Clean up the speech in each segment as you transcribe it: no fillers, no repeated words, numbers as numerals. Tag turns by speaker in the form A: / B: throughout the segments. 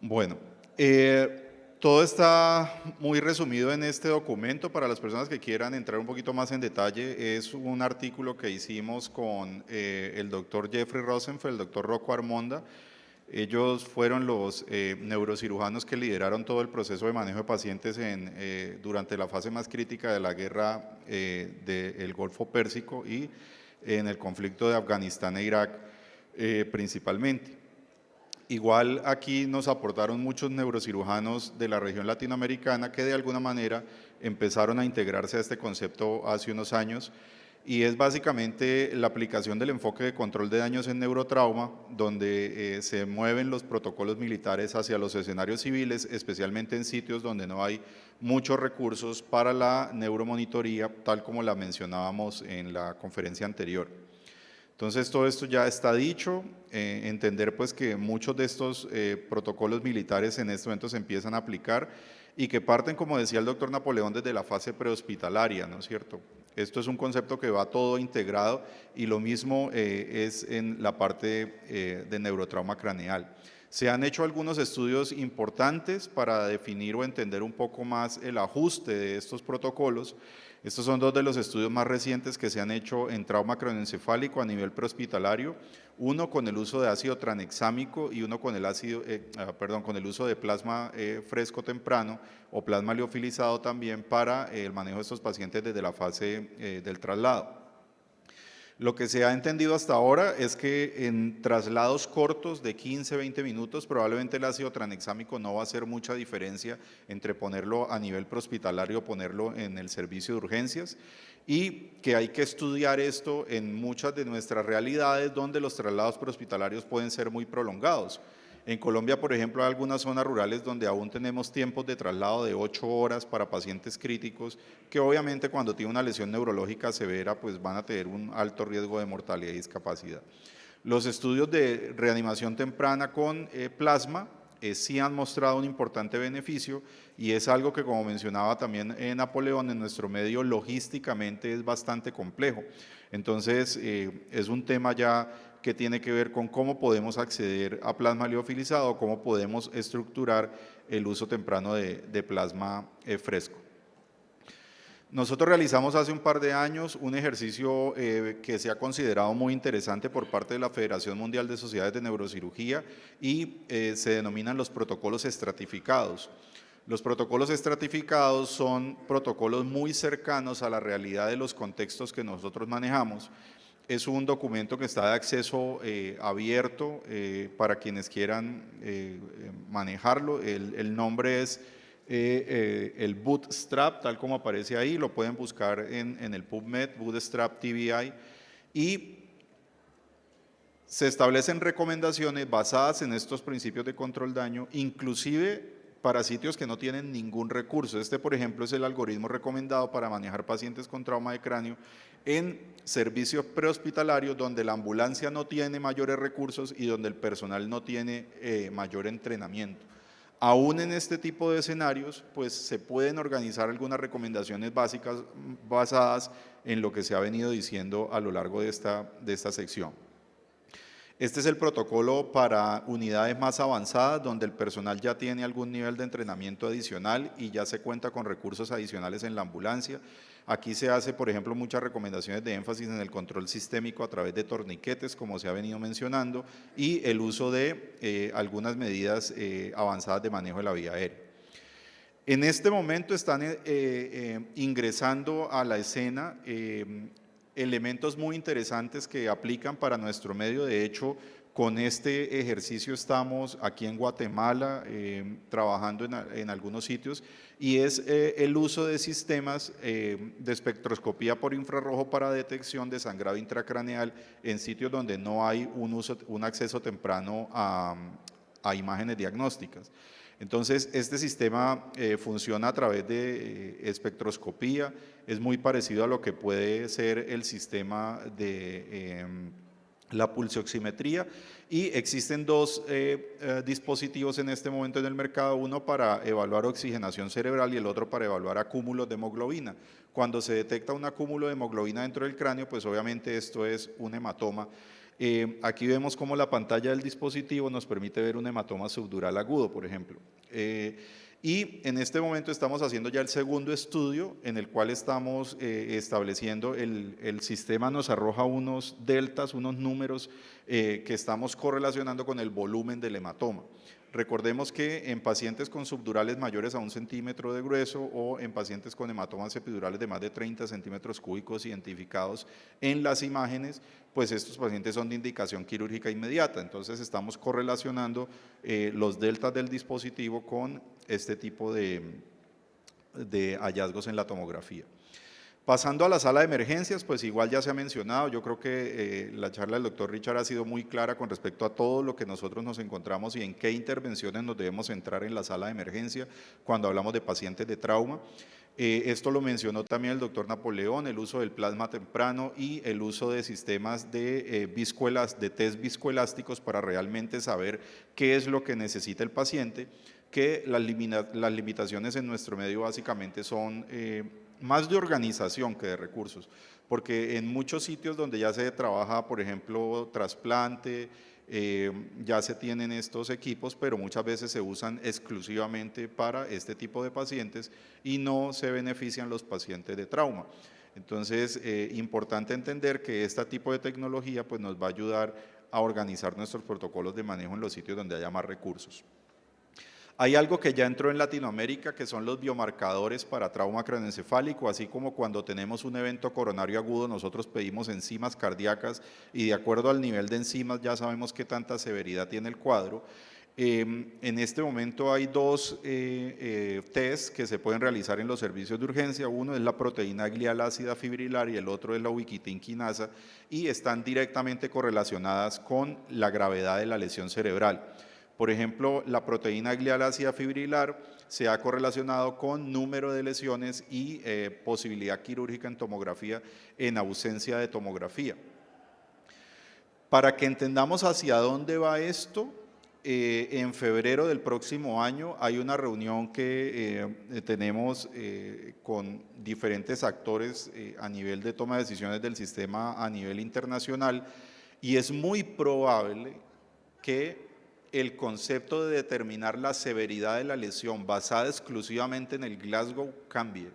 A: Bueno, todo está muy resumido en este documento. Para las personas que quieran entrar un poquito más en detalle, es un artículo que hicimos con el doctor Jeffrey Rosenfeld, el doctor Rocco Armonda. Ellos fueron los neurocirujanos que lideraron todo el proceso de manejo de pacientes durante la fase más crítica de la guerra del Golfo Pérsico y en el conflicto de Afganistán e Irak principalmente. Igual aquí nos aportaron muchos neurocirujanos de la región latinoamericana que de alguna manera empezaron a integrarse a este concepto hace unos años y es básicamente la aplicación del enfoque de control de daños en neurotrauma, donde se mueven los protocolos militares hacia los escenarios civiles, especialmente en sitios donde no hay muchos recursos para la neuromonitoría, tal como la mencionábamos en la conferencia anterior. Entonces todo esto ya está dicho, entender pues que muchos de estos protocolos militares en este momento se empiezan a aplicar y que parten, como decía el doctor Napoleón, desde la fase prehospitalaria, ¿no es cierto? Esto es un concepto que va todo integrado y lo mismo es en la parte de neurotrauma craneal. Se han hecho algunos estudios importantes para definir o entender un poco más el ajuste de estos protocolos. Estos son dos de los estudios más recientes que se han hecho en trauma craneoencefálico a nivel prehospitalario, uno con el uso de ácido tranexámico y uno con con el uso de plasma fresco temprano o plasma liofilizado también para el manejo de estos pacientes desde la fase del traslado. Lo que se ha entendido hasta ahora es que en traslados cortos de 15-20 minutos probablemente el ácido tranexámico no va a hacer mucha diferencia entre ponerlo a nivel prehospitalario o ponerlo en el servicio de urgencias y que hay que estudiar esto en muchas de nuestras realidades donde los traslados prehospitalarios pueden ser muy prolongados. En Colombia, por ejemplo, hay algunas zonas rurales donde aún tenemos tiempos de traslado de 8 horas para pacientes críticos, que obviamente cuando tiene una lesión neurológica severa, pues van a tener un alto riesgo de mortalidad y discapacidad. Los estudios de reanimación temprana con plasma sí han mostrado un importante beneficio y es algo que, como mencionaba también Napoleón, en nuestro medio logísticamente es bastante complejo. Entonces, es un tema ya que tiene que ver con cómo podemos acceder a plasma liofilizado, cómo podemos estructurar el uso temprano de plasma fresco. Nosotros realizamos hace un par de años un ejercicio que se ha considerado muy interesante por parte de la Federación Mundial de Sociedades de Neurocirugía y se denominan los protocolos estratificados. Los protocolos estratificados son protocolos muy cercanos a la realidad de los contextos que nosotros manejamos. Es un documento que está de acceso abierto para quienes quieran manejarlo. El nombre es el Bootstrap, tal como aparece ahí, lo pueden buscar en el PubMed, Bootstrap TBI, y se establecen recomendaciones basadas en estos principios de control daño, inclusive para sitios que no tienen ningún recurso. Este, por ejemplo, es el algoritmo recomendado para manejar pacientes con trauma de cráneo en servicios prehospitalarios donde la ambulancia no tiene mayores recursos y donde el personal no tiene mayor entrenamiento. Aún en este tipo de escenarios, pues se pueden organizar algunas recomendaciones básicas basadas en lo que se ha venido diciendo a lo largo de esta sección. Este es el protocolo para unidades más avanzadas, donde el personal ya tiene algún nivel de entrenamiento adicional y ya se cuenta con recursos adicionales en la ambulancia. Aquí se hace, por ejemplo, muchas recomendaciones de énfasis en el control sistémico a través de torniquetes, como se ha venido mencionando, y el uso de algunas medidas avanzadas de manejo de la vía aérea. En este momento están ingresando a la escena elementos muy interesantes que aplican para nuestro medio. De hecho, con este ejercicio estamos aquí en Guatemala trabajando en algunos sitios y es el uso de sistemas de espectroscopía por infrarrojo para detección de sangrado intracraneal en sitios donde no hay un acceso temprano a imágenes diagnósticas. Entonces, este sistema funciona a través de espectroscopía, es muy parecido a lo que puede ser el sistema de la pulsioximetría y existen dos dispositivos en este momento en el mercado, uno para evaluar oxigenación cerebral y el otro para evaluar acúmulos de hemoglobina. Cuando se detecta un acúmulo de hemoglobina dentro del cráneo, pues obviamente esto es un hematoma Aquí vemos cómo la pantalla del dispositivo nos permite ver un hematoma subdural agudo, por ejemplo. Y en este momento estamos haciendo ya el segundo estudio en el cual estamos estableciendo, el sistema nos arroja unos deltas, unos números que estamos correlacionando con el volumen del hematoma. Recordemos que en pacientes con subdurales mayores a 1 centímetro de grueso o en pacientes con hematomas epidurales de más de 30 centímetros cúbicos identificados en las imágenes, pues estos pacientes son de indicación quirúrgica inmediata. Entonces estamos correlacionando los deltas del dispositivo con este tipo de hallazgos en la tomografía. Pasando a la sala de emergencias, pues igual ya se ha mencionado, yo creo que la charla del doctor Richard ha sido muy clara con respecto a todo lo que nosotros nos encontramos y en qué intervenciones nos debemos centrar en la sala de emergencia cuando hablamos de pacientes de trauma. Esto lo mencionó también el doctor Napoleón, el uso del plasma temprano y el uso de sistemas de test viscoelásticos para realmente saber qué es lo que necesita el paciente, que las limitaciones en nuestro medio básicamente son más de organización que de recursos, porque en muchos sitios donde ya se trabaja, por ejemplo, trasplante, ya se tienen estos equipos, pero muchas veces se usan exclusivamente para este tipo de pacientes y no se benefician los pacientes de trauma. Entonces, importante entender que este tipo de tecnología pues, nos va a ayudar a organizar nuestros protocolos de manejo en los sitios donde haya más recursos. Hay algo que ya entró en Latinoamérica, que son los biomarcadores para trauma craneoencefálico, así como cuando tenemos un evento coronario agudo, nosotros pedimos enzimas cardíacas y de acuerdo al nivel de enzimas ya sabemos qué tanta severidad tiene el cuadro. En este momento hay dos tests que se pueden realizar en los servicios de urgencia. Uno es la proteína glial ácida fibrilar y el otro es la ubiquitin quinasa y están directamente correlacionadas con la gravedad de la lesión cerebral. Por ejemplo, la proteína glial ácida fibrilar se ha correlacionado con número de lesiones y posibilidad quirúrgica en tomografía en ausencia de tomografía. Para que entendamos hacia dónde va esto, en febrero del próximo año hay una reunión que tenemos con diferentes actores a nivel de toma de decisiones del sistema a nivel internacional y es muy probable que el concepto de determinar la severidad de la lesión basada exclusivamente en el Glasgow cambie.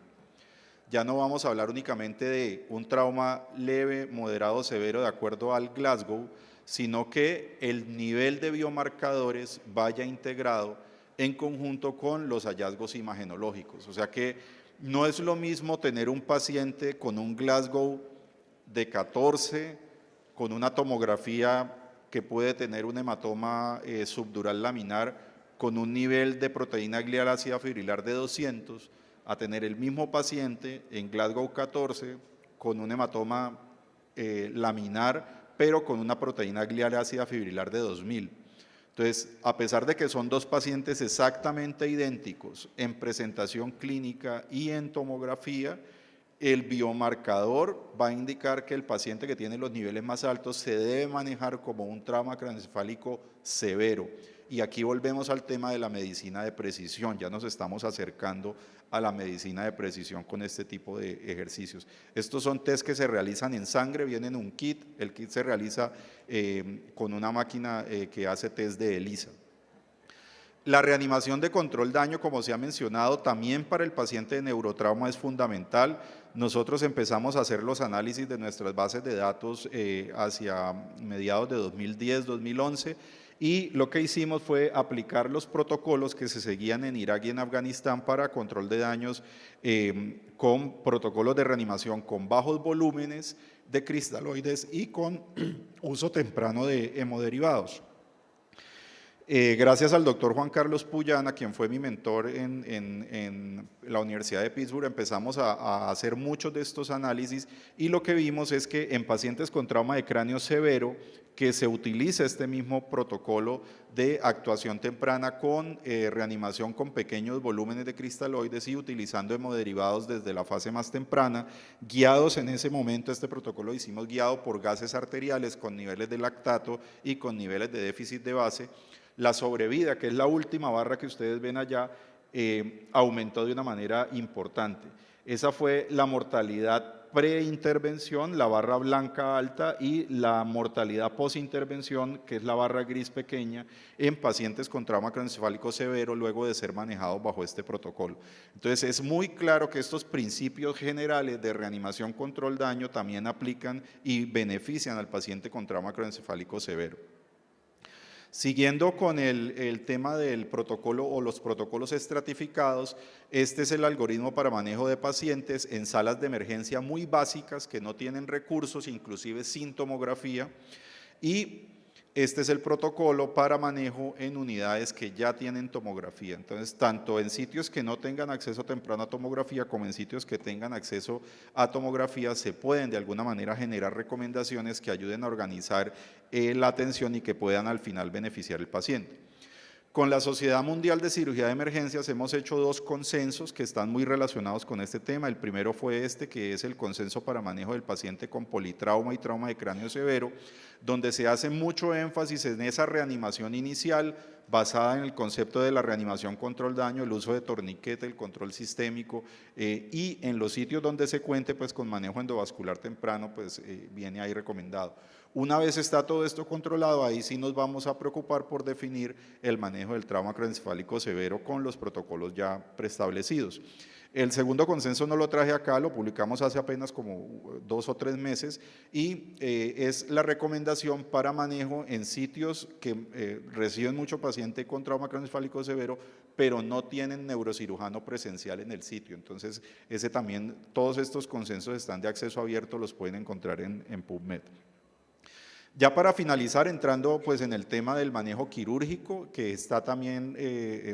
A: Ya no vamos a hablar únicamente de un trauma leve, moderado o severo de acuerdo al Glasgow, sino que el nivel de biomarcadores vaya integrado en conjunto con los hallazgos imagenológicos. O sea que no es lo mismo tener un paciente con un Glasgow de 14, con una tomografía que puede tener un hematoma subdural laminar con un nivel de proteína glial ácida fibrilar de 200, a tener el mismo paciente en Glasgow 14 con un hematoma laminar, pero con una proteína glial ácida fibrilar de 2000. Entonces, a pesar de que son dos pacientes exactamente idénticos en presentación clínica y en tomografía, el biomarcador va a indicar que el paciente que tiene los niveles más altos se debe manejar como un trauma craneoencefálico severo. Y aquí volvemos al tema de la medicina de precisión, ya nos estamos acercando a la medicina de precisión con este tipo de ejercicios. Estos son test que se realizan en sangre, vienen en un kit, el kit se realiza con una máquina que hace test de ELISA. La reanimación de control daño, como se ha mencionado, también para el paciente de neurotrauma es fundamental. Nosotros empezamos a hacer los análisis de nuestras bases de datos hacia mediados de 2010-2011 y lo que hicimos fue aplicar los protocolos que se seguían en Irak y en Afganistán para control de daños con protocolos de reanimación con bajos volúmenes de cristaloides y con uso temprano de hemoderivados. Gracias al doctor Juan Carlos Puyana, quien fue mi mentor en la Universidad de Pittsburgh, empezamos a hacer muchos de estos análisis y lo que vimos es que en pacientes con trauma de cráneo severo, que se utiliza este mismo protocolo de actuación temprana con reanimación con pequeños volúmenes de cristaloides y utilizando hemoderivados desde la fase más temprana, guiados en ese momento, este protocolo lo hicimos guiado por gases arteriales con niveles de lactato y con niveles de déficit de base. La sobrevida, que es la última barra que ustedes ven allá, aumentó de una manera importante. Esa fue la mortalidad preintervención, la barra blanca alta, y la mortalidad posintervención, que es la barra gris pequeña, en pacientes con trauma craneoencefálico severo luego de ser manejados bajo este protocolo. Entonces es muy claro que estos principios generales de reanimación, control, daño también aplican y benefician al paciente con trauma craneoencefálico severo. Siguiendo con el tema del protocolo o los protocolos estratificados, este es el algoritmo para manejo de pacientes en salas de emergencia muy básicas que no tienen recursos, inclusive sin tomografía, y este es el protocolo para manejo en unidades que ya tienen tomografía. Entonces, tanto en sitios que no tengan acceso temprano a tomografía como en sitios que tengan acceso a tomografía, se pueden de alguna manera generar recomendaciones que ayuden a organizar la atención y que puedan al final beneficiar al paciente. Con la Sociedad Mundial de Cirugía de Emergencias hemos hecho 2 consensos que están muy relacionados con este tema. El primero fue este, que es el consenso para manejo del paciente con politrauma y trauma de cráneo severo, donde se hace mucho énfasis en esa reanimación inicial basada en el concepto de la reanimación control daño, el uso de torniquete, el control sistémico, y en los sitios donde se cuente pues con manejo endovascular temprano, pues viene ahí recomendado. Una vez está todo esto controlado, ahí sí nos vamos a preocupar por definir el manejo del trauma craneoencefálico severo con los protocolos ya preestablecidos. El segundo consenso no lo traje acá, lo publicamos hace apenas como 2 o 3 meses, y es la recomendación para manejo en sitios que reciben mucho paciente con trauma craneoencefálico severo, pero no tienen neurocirujano presencial en el sitio. Entonces, ese también, todos estos consensos están de acceso abierto, los pueden encontrar en PubMed. Ya para finalizar, entrando pues en el tema del manejo quirúrgico, que está también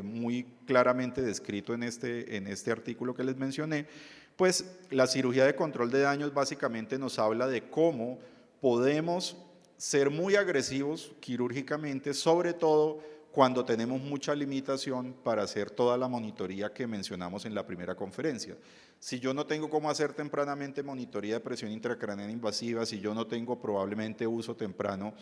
A: muy claramente descrito en este artículo que les mencioné, pues la cirugía de control de daños básicamente nos habla de cómo podemos ser muy agresivos quirúrgicamente, sobre todo cuando tenemos mucha limitación para hacer toda la monitoría que mencionamos en la primera conferencia. Si yo no tengo cómo hacer tempranamente monitoría de presión intracraneana invasiva, si yo no tengo probablemente uso temprano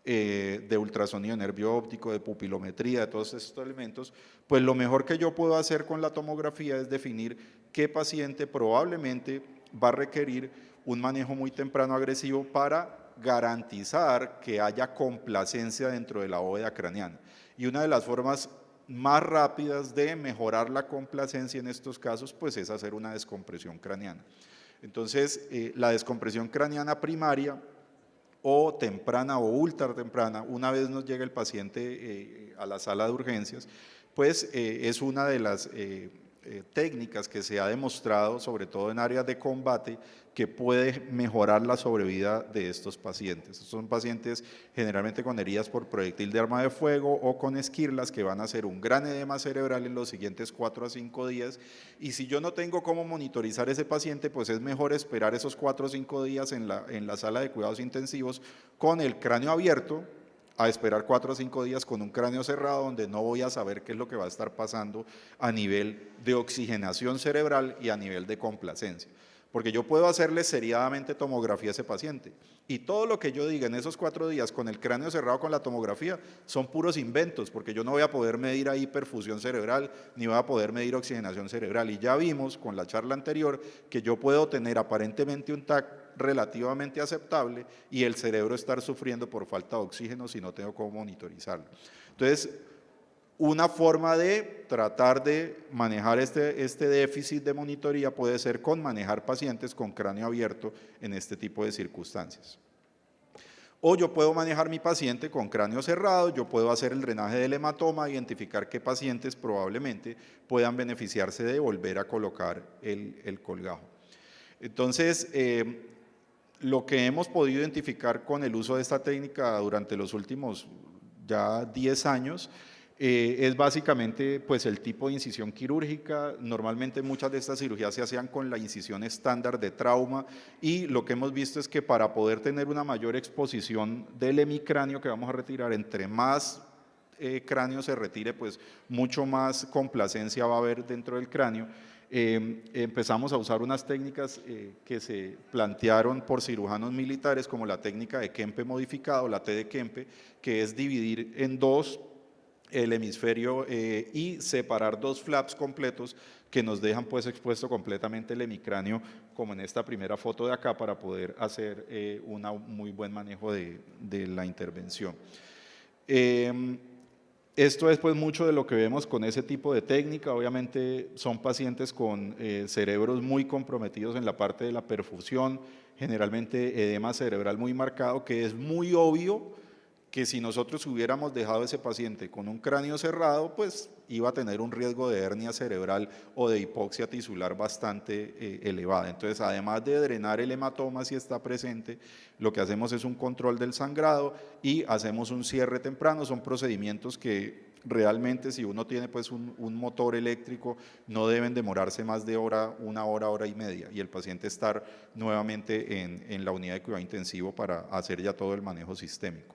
A: de ultrasonido de nervio óptico, de pupilometría, de todos estos elementos, pues lo mejor que yo puedo hacer con la tomografía es definir qué paciente probablemente va a requerir un manejo muy temprano agresivo para garantizar que haya complacencia dentro de la bóveda craneana. Y una de las formas más rápidas de mejorar la complacencia en estos casos, pues es hacer una descompresión craneana. Entonces, la descompresión craneana primaria o temprana o ultra temprana, una vez nos llega el paciente a la sala de urgencias, pues es una de las técnicas que se ha demostrado, sobre todo en áreas de combate, que puede mejorar la sobrevida de estos pacientes. Son pacientes generalmente con heridas por proyectil de arma de fuego o con esquirlas que van a hacer un gran edema cerebral en los siguientes 4 a 5 días, y si yo no tengo cómo monitorizar ese paciente, pues es mejor esperar esos 4 o 5 días en la sala de cuidados intensivos con el cráneo abierto, a esperar 4 o 5 días con un cráneo cerrado donde no voy a saber qué es lo que va a estar pasando a nivel de oxigenación cerebral y a nivel de complacencia. Porque yo puedo hacerle seriadamente tomografía a ese paciente y todo lo que yo diga en esos 4 días con el cráneo cerrado con la tomografía son puros inventos, porque yo no voy a poder medir ahí perfusión cerebral ni voy a poder medir oxigenación cerebral. Y ya vimos con la charla anterior que yo puedo tener aparentemente un TAC relativamente aceptable y el cerebro estar sufriendo por falta de oxígeno si no tengo cómo monitorizarlo. Entonces, una forma de tratar de manejar este déficit de monitoría puede ser con manejar pacientes con cráneo abierto en este tipo de circunstancias. O yo puedo manejar mi paciente con cráneo cerrado, yo puedo hacer el drenaje del hematoma, identificar qué pacientes probablemente puedan beneficiarse de volver a colocar el colgajo. Entonces, lo que hemos podido identificar con el uso de esta técnica durante los últimos ya 10 años es básicamente pues el tipo de incisión quirúrgica. Normalmente muchas de estas cirugías se hacían con la incisión estándar de trauma, y lo que hemos visto es que para poder tener una mayor exposición del hemicráneo que vamos a retirar, entre más cráneo se retire, pues mucho más complacencia va a haber dentro del cráneo. Empezamos a usar unas técnicas que se plantearon por cirujanos militares, como la técnica de Kempe modificado, la T de Kempe, que es dividir en 2 el hemisferio y separar 2 flaps completos que nos dejan pues expuesto completamente el hemicráneo, como en esta primera foto de acá, para poder hacer un muy buen manejo de la intervención. Esto es pues mucho de lo que vemos con ese tipo de técnica. Obviamente son pacientes con cerebros muy comprometidos en la parte de la perfusión, generalmente edema cerebral muy marcado, que es muy obvio que si nosotros hubiéramos dejado a ese paciente con un cráneo cerrado, pues iba a tener un riesgo de hernia cerebral o de hipoxia tisular bastante elevada. Entonces, además de drenar el hematoma si está presente, lo que hacemos es un control del sangrado y hacemos un cierre temprano. Son procedimientos que realmente, si uno tiene pues un motor eléctrico, no deben demorarse más de una hora, hora y media, y el paciente estar nuevamente en la unidad de cuidado intensivo para hacer ya todo el manejo sistémico.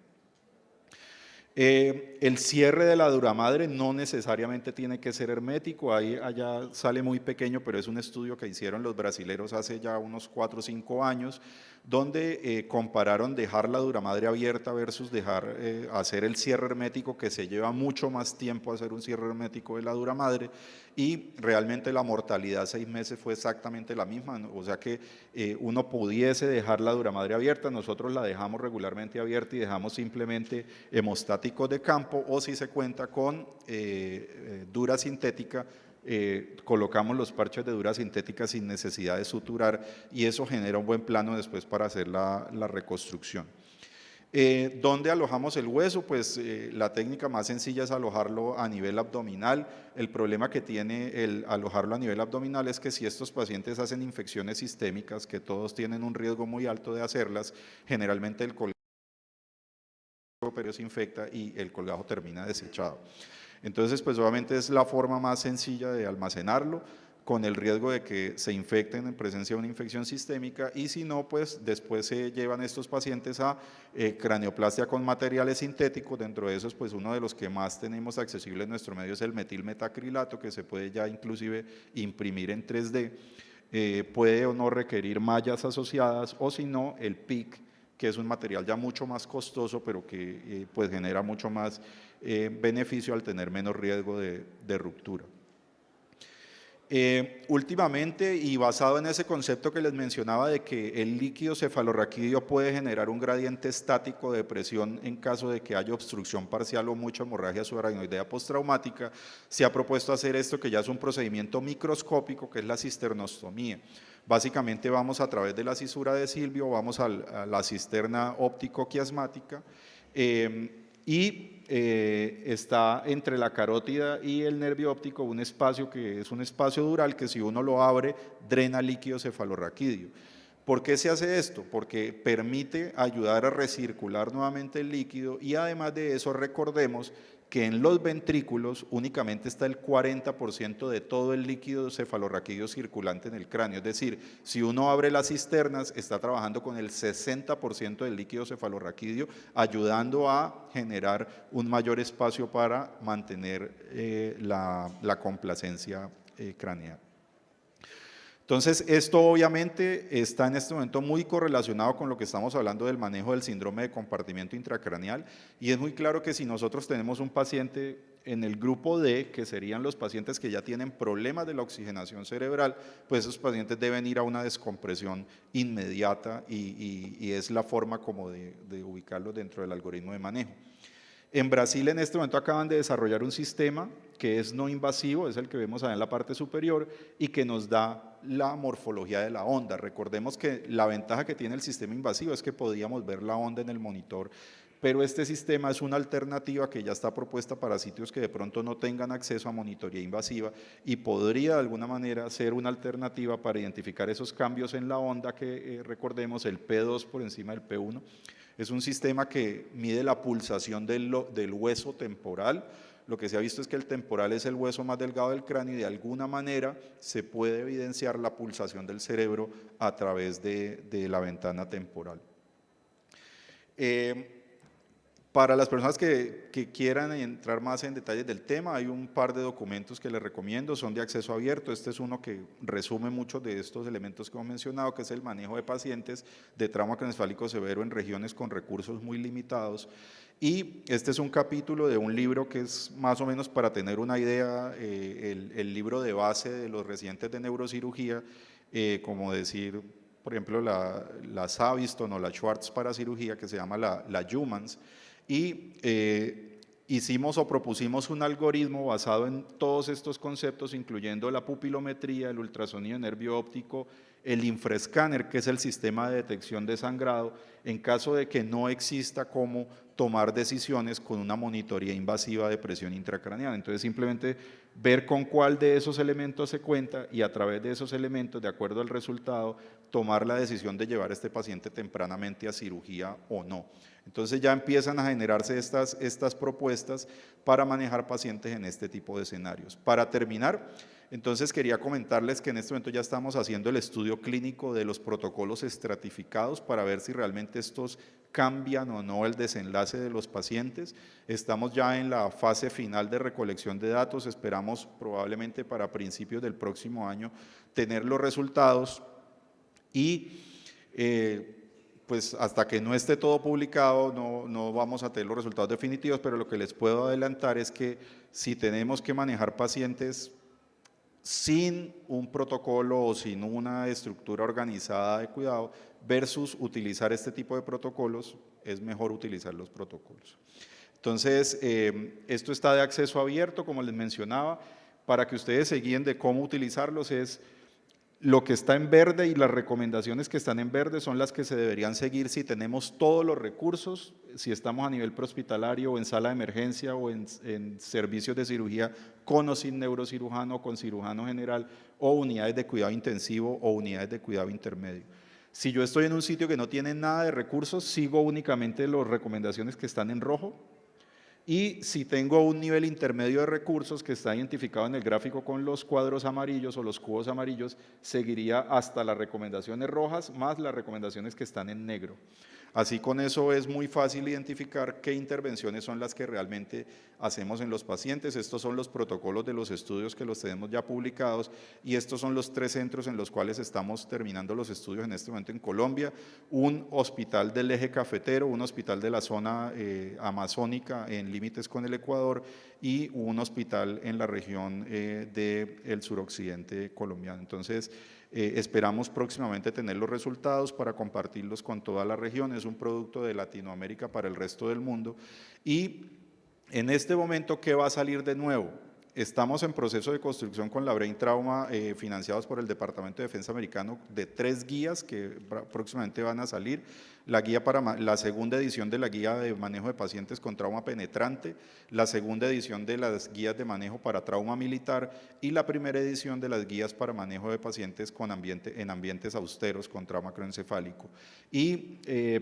A: El cierre de la duramadre no necesariamente tiene que ser hermético, ahí allá sale muy pequeño, pero es un estudio que hicieron los brasileros hace ya unos 4 o 5 años, donde compararon dejar la duramadre abierta versus dejar hacer el cierre hermético, que se lleva mucho más tiempo hacer un cierre hermético de la duramadre, y realmente la mortalidad a 6 meses fue exactamente la misma, ¿no? O sea que uno pudiese dejar la duramadre abierta, nosotros la dejamos regularmente abierta y dejamos simplemente hemostáticos de campo, o si se cuenta con dura sintética, colocamos los parches de dura sintética sin necesidad de suturar, y eso genera un buen plano después para hacer la reconstrucción. ¿Dónde alojamos el hueso? Pues la técnica más sencilla es alojarlo a nivel abdominal. El problema que tiene el alojarlo a nivel abdominal es que si estos pacientes hacen infecciones sistémicas, que todos tienen un riesgo muy alto de hacerlas, generalmente el colgajo pero se infecta y el colgajo termina desechado. Entonces, pues obviamente es la forma más sencilla de almacenarlo, con el riesgo de que se infecten en presencia de una infección sistémica, y si no, pues después se llevan estos pacientes a cranioplastia con materiales sintéticos. Dentro de esos, pues uno de los que más tenemos accesible en nuestro medio es el metilmetacrilato, que se puede ya inclusive imprimir en 3D, puede o no requerir mallas asociadas, o si no, el PIC, que es un material ya mucho más costoso, pero que pues genera mucho más beneficio al tener menos riesgo de ruptura. Últimamente, y basado en ese concepto que les mencionaba de que el líquido cefalorraquídeo puede generar un gradiente estático de presión en caso de que haya obstrucción parcial o mucha hemorragia subaracnoidea postraumática, se ha propuesto hacer esto, que ya es un procedimiento microscópico, que es la cisternostomía. Básicamente vamos a través de la cisura de Silvio, vamos a la cisterna óptico-quiasmática, y está entre la carótida y el nervio óptico un espacio que es un espacio dural, que si uno lo abre drena líquido cefalorraquídeo. ¿Por qué se hace esto? Porque permite ayudar a recircular nuevamente el líquido, y además de eso recordemos que en los ventrículos únicamente está el 40% de todo el líquido cefalorraquídeo circulante en el cráneo. Es decir, si uno abre las cisternas, está trabajando con el 60% del líquido cefalorraquídeo, ayudando a generar un mayor espacio para mantener la complacencia craneal. Entonces, esto obviamente está en este momento muy correlacionado con lo que estamos hablando del manejo del síndrome de compartimiento intracraneal, y es muy claro que si nosotros tenemos un paciente en el grupo D, que serían los pacientes que ya tienen problemas de la oxigenación cerebral, pues esos pacientes deben ir a una descompresión inmediata, y es la forma como de ubicarlos dentro del algoritmo de manejo. En Brasil en este momento acaban de desarrollar un sistema que es no invasivo, es el que vemos ahí en la parte superior, y que nos da la morfología de la onda. Recordemos que la ventaja que tiene el sistema invasivo es que podíamos ver la onda en el monitor, pero este sistema es una alternativa que ya está propuesta para sitios que de pronto no tengan acceso a monitoría invasiva, y podría de alguna manera ser una alternativa para identificar esos cambios en la onda que recordemos, el P2 por encima del P1. Es un sistema que mide la pulsación del hueso temporal. Lo que se ha visto es que el temporal es el hueso más delgado del cráneo, y de alguna manera se puede evidenciar la pulsación del cerebro a través de la ventana temporal. Para las personas que quieran entrar más en detalles del tema, hay un par de documentos que les recomiendo, son de acceso abierto. Este es uno que resume muchos de estos elementos que hemos mencionado, que es el manejo de pacientes de trauma craneoencefálico severo en regiones con recursos muy limitados. Y este es un capítulo de un libro que es más o menos para tener una idea, el libro de base de los residentes de neurocirugía, como decir, por ejemplo, la Saviston o la Schwartz para cirugía, que se llama la Humans, y hicimos o propusimos un algoritmo basado en todos estos conceptos, incluyendo la pupilometría, el ultrasonido de nervio óptico, el infraescáner, que es el sistema de detección de sangrado, en caso de que no exista cómo tomar decisiones con una monitoría invasiva de presión intracraneal. Entonces, simplemente ver con cuál de esos elementos se cuenta y a través de esos elementos, de acuerdo al resultado, tomar la decisión de llevar a este paciente tempranamente a cirugía o no. Entonces ya empiezan a generarse estas propuestas para manejar pacientes en este tipo de escenarios. Para terminar, entonces quería comentarles que en este momento ya estamos haciendo el estudio clínico de los protocolos estratificados para ver si realmente estos cambian o no el desenlace de los pacientes. Estamos ya en la fase final de recolección de datos, esperamos probablemente para principios del próximo año tener los resultados y pues hasta que no esté todo publicado no vamos a tener los resultados definitivos, pero lo que les puedo adelantar es que si tenemos que manejar pacientes sin un protocolo o sin una estructura organizada de cuidado versus utilizar este tipo de protocolos, es mejor utilizar los protocolos. Entonces, esto está de acceso abierto, como les mencionaba, para que ustedes se guíen de cómo utilizarlos. Es lo que está en verde y las recomendaciones que están en verde son las que se deberían seguir si tenemos todos los recursos, si estamos a nivel prehospitalario o en sala de emergencia o en servicios de cirugía con o sin neurocirujano, con cirujano general o unidades de cuidado intensivo o unidades de cuidado intermedio. Si yo estoy en un sitio que no tiene nada de recursos, sigo únicamente las recomendaciones que están en rojo. Y si tengo un nivel intermedio de recursos que está identificado en el gráfico con los cuadros amarillos o los cubos amarillos, seguiría hasta las recomendaciones rojas más las recomendaciones que están en negro. Así con eso es muy fácil identificar qué intervenciones son las que realmente hacemos en los pacientes. Estos son los protocolos de los estudios que los tenemos ya publicados y estos son los 3 centros en los cuales estamos terminando los estudios en este momento en Colombia. Un hospital del eje cafetero, un hospital de la zona amazónica en límites con el Ecuador y un hospital en la región del suroccidente colombiano. Entonces, esperamos próximamente tener los resultados para compartirlos con toda la región. Es un producto de Latinoamérica para el resto del mundo. Y en este momento, ¿qué va a salir de nuevo? Estamos en proceso de construcción con la Brain Trauma, financiados por el Departamento de Defensa americano, de 3 guías que próximamente van a salir. La guía para la segunda edición de la guía de manejo de pacientes con trauma penetrante, la segunda edición de las guías de manejo para trauma militar y la primera edición de las guías para manejo de pacientes en ambientes austeros con trauma craneoencefálico. Y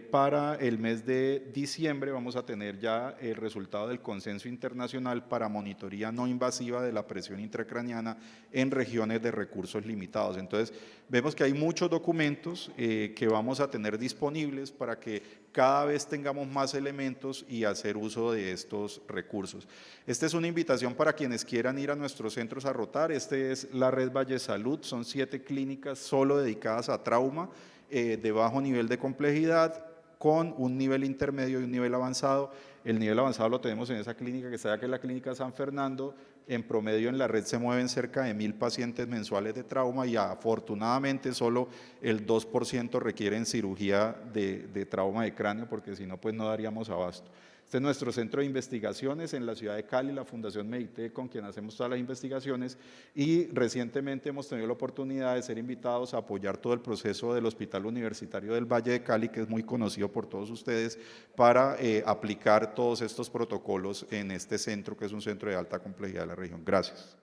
A: para el mes de diciembre vamos a tener ya el resultado del consenso internacional para monitoría no invasiva de la presión intracraniana en regiones de recursos limitados. Entonces, vemos que hay muchos documentos que vamos a tener disponibles para que cada vez tengamos más elementos y hacer uso de estos recursos. Esta es una invitación para quienes quieran ir a nuestros centros a rotar. Este es la Red Valle Salud, son 7 clínicas solo dedicadas a trauma de bajo nivel de complejidad, con un nivel intermedio y un nivel avanzado. El nivel avanzado lo tenemos en esa clínica que está aquí, en la Clínica San Fernando. En promedio en la red se mueven cerca de 1000 pacientes mensuales de trauma y afortunadamente solo el 2% requieren cirugía de trauma de cráneo, porque si no, pues no daríamos abasto. Este es nuestro centro de investigaciones en la ciudad de Cali, la Fundación Meditec, con quien hacemos todas las investigaciones, y recientemente hemos tenido la oportunidad de ser invitados a apoyar todo el proceso del Hospital Universitario del Valle de Cali, que es muy conocido por todos ustedes, para aplicar todos estos protocolos en este centro, que es un centro de alta complejidad de la región. Gracias.